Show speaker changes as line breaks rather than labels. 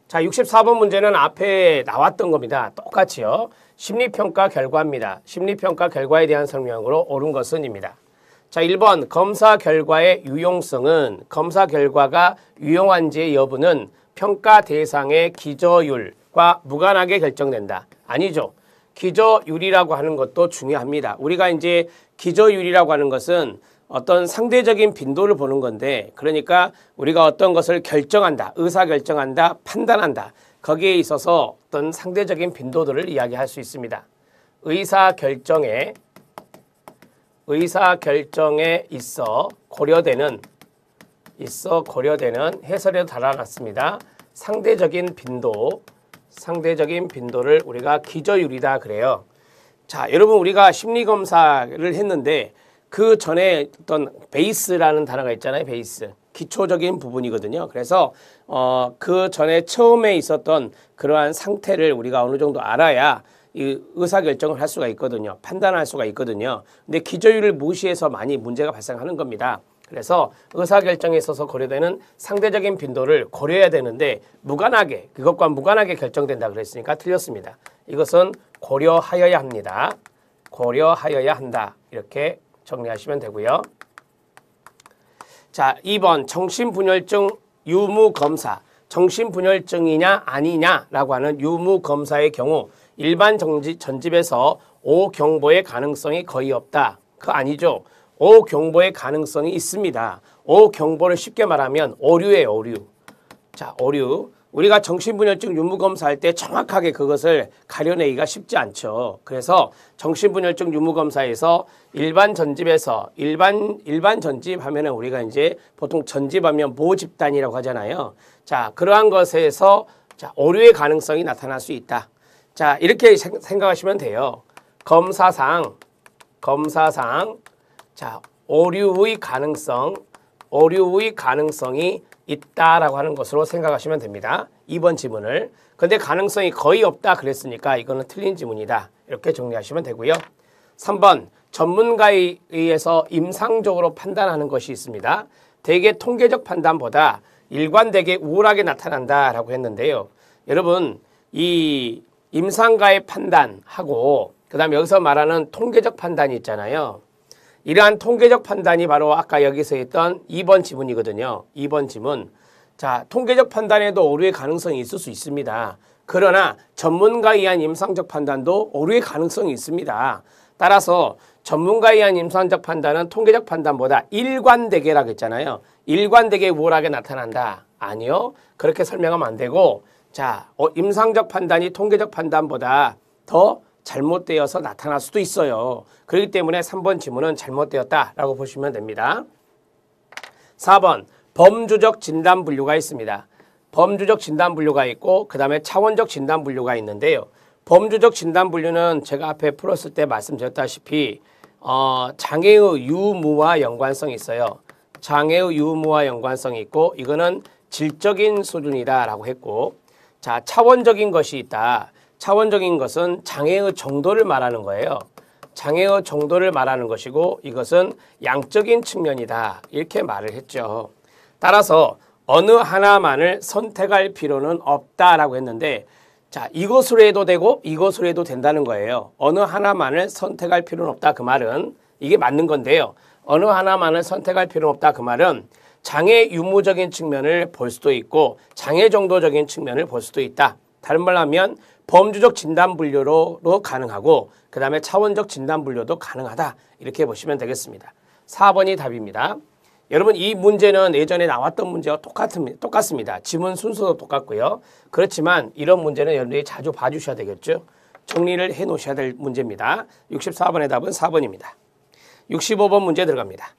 자, 64번 문제는 앞에 나왔던 겁니다. 똑같이요. 심리평가 결과입니다. 심리평가 결과에 대한 설명으로 옳은 것은입니다. 자, 1번 검사 결과의 유용성은 검사 결과가 유용한지의 여부는 평가 대상의 기저율과 무관하게 결정된다. 아니죠. 기저율이라고 하는 것도 중요합니다. 우리가 이제 기저율이라고 하는 것은 어떤 상대적인 빈도를 보는 건데, 그러니까 우리가 어떤 것을 결정한다, 의사결정한다, 판단한다. 거기에 있어서 어떤 상대적인 빈도들을 이야기할 수 있습니다. 의사결정에 있어 고려되는 해설에도 달아놨습니다. 상대적인 빈도를 우리가 기저율이다 그래요. 자, 여러분 우리가 심리검사를 했는데 그 전에 어떤 베이스라는 단어가 있잖아요. 베이스. 기초적인 부분이거든요. 그래서 그 전에 처음에 있었던 그러한 상태를 우리가 어느 정도 알아야 이 의사결정을 할 수가 있거든요. 판단할 수가 있거든요. 근데 기저율을 무시해서 많이 문제가 발생하는 겁니다. 그래서 의사결정에 있어서 고려되는 상대적인 빈도를 고려해야 되는데 그것과 무관하게 결정된다 그랬으니까 틀렸습니다. 이것은 고려하여야 합니다. 고려하여야 한다. 이렇게 정리하시면 되고요. 자, 2번 정신분열증 유무검사. 정신분열증이냐 아니냐라고 하는 유무검사의 경우 일반 전집에서 오경보의 가능성이 거의 없다. 그거 아니죠. 오경보의 가능성이 있습니다. 오경보를 쉽게 말하면 오류예요. 오류. 자, 오류. 우리가 정신분열증 유무검사할 때 정확하게 그것을 가려내기가 쉽지 않죠. 그래서 정신분열증 유무검사에서 일반 전집에서 일반 전집 하면은 우리가 이제 보통 전집하면 모집단이라고 하잖아요. 자, 그러한 것에서 자, 오류의 가능성이 나타날 수 있다. 자, 이렇게 생각하시면 돼요. 검사상 자, 오류의 가능성이 있다라고 하는 것으로 생각하시면 됩니다. 2번 지문을. 근데 가능성이 거의 없다 그랬으니까 이거는 틀린 지문이다. 이렇게 정리하시면 되고요. 3번 전문가에 의해서 임상적으로 판단하는 것이 있습니다. 대개 통계적 판단보다 일관되게 우월하게 나타난다라고 했는데요. 여러분 이 임상가의 판단하고 그다음에 여기서 말하는 통계적 판단이 있잖아요. 이러한 통계적 판단이 바로 아까 여기서 했던 2번 지문이거든요. 2번 지문. 자, 통계적 판단에도 오류의 가능성이 있을 수 있습니다. 그러나 전문가에 의한 임상적 판단도 오류의 가능성이 있습니다. 따라서 전문가에 의한 임상적 판단은 통계적 판단보다 일관되게라고 했잖아요. 일관되게 우월하게 나타난다. 아니요. 그렇게 설명하면 안 되고, 자, 임상적 판단이 통계적 판단보다 더 잘못되어서 나타날 수도 있어요. 그렇기 때문에 3번 지문은 잘못되었다라고 보시면 됩니다. 4번 범주적 진단 분류가 있습니다. 범주적 진단 분류가 있고 그 다음에 차원적 진단 분류가 있는데요. 범주적 진단 분류는 제가 앞에 풀었을 때 말씀드렸다시피 장애의 유무와 연관성이 있어요. 장애의 유무와 연관성이 있고 이거는 질적인 수준이다라고 했고, 자, 차원적인 것이 있다. 차원적인 것은 장애의 정도를 말하는 거예요. 장애의 정도를 말하는 것이고 이것은 양적인 측면이다. 이렇게 말을 했죠. 따라서 어느 하나만을 선택할 필요는 없다라고 했는데, 자, 이것으로 해도 되고 이것으로 해도 된다는 거예요. 어느 하나만을 선택할 필요는 없다. 그 말은 이게 맞는 건데요. 어느 하나만을 선택할 필요는 없다. 그 말은 장애 유무적인 측면을 볼 수도 있고 장애 정도적인 측면을 볼 수도 있다. 다른 말로 하면 범주적 진단 분류로 가능하고 그 다음에 차원적 진단 분류도 가능하다. 이렇게 보시면 되겠습니다. 4번이 답입니다. 여러분 이 문제는 예전에 나왔던 문제와 똑같습니다. 지문 순서도 똑같고요. 그렇지만 이런 문제는 여러분들이 자주 봐주셔야 되겠죠. 정리를 해 놓으셔야 될 문제입니다. 64번의 답은 4번입니다. 65번 문제 들어갑니다.